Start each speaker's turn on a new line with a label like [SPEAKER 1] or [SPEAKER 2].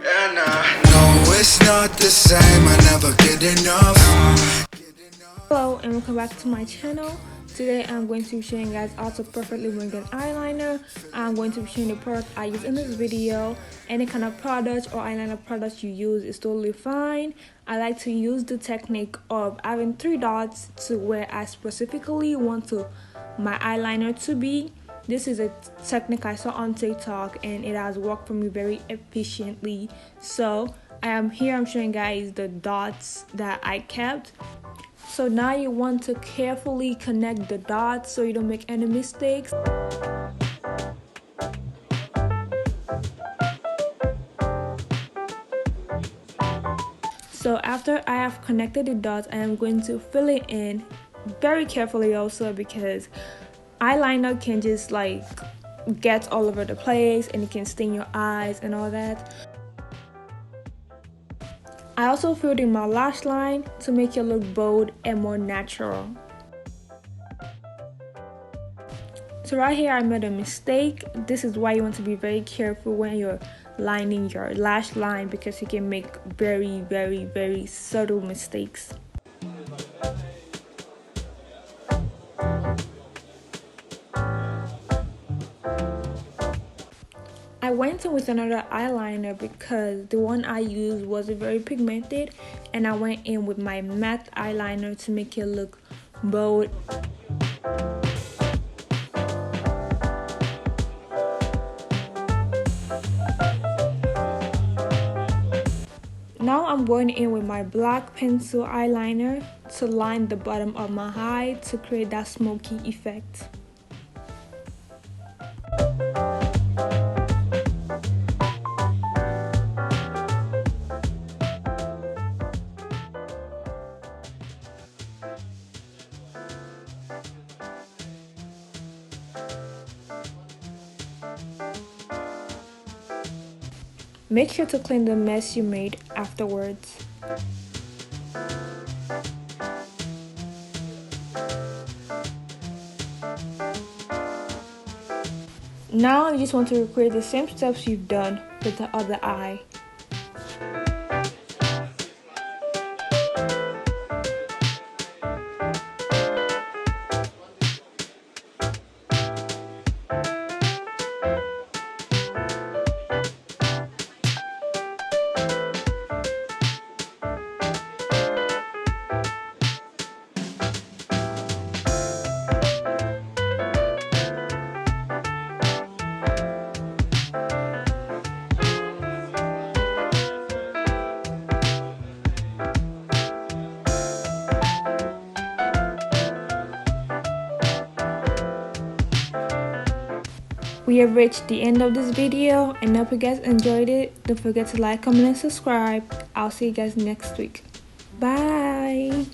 [SPEAKER 1] And no, it's not the same, I never get enough.
[SPEAKER 2] Hello and welcome back to my channel. Today I'm going to be showing you guys how to perfectly bring an eyeliner. I'm going to be showing the product I use in this video. Any kind of product or eyeliner product you use is totally fine. I like to use the technique of having 3 dots to where I specifically want my eyeliner to be. This is a technique I saw on TikTok and it has worked for me very efficiently. So I'm showing guys the dots that I kept. So now you want to carefully connect the dots so you don't make any mistakes. So after I have connected the dots, I am going to fill it in very carefully also, because eyeliner can just like get all over the place and it can stain your eyes and all that. I also filled in my lash line to make it look bold and more natural. So right here I made a mistake. This is why you want to be very careful when you're lining your lash line, because you can make very subtle mistakes. I went in with another eyeliner because the one I used wasn't very pigmented, and I went in with my matte eyeliner to make it look bold. Now I'm going in with my black pencil eyeliner to line the bottom of my eye to create that smoky effect. Make sure to clean the mess you made afterwards. Now you just want to recreate the same steps you've done with the other eye. We have reached the end of this video and I hope you guys enjoyed it. Don't forget to like, comment, and subscribe. I'll see you guys next week. Bye.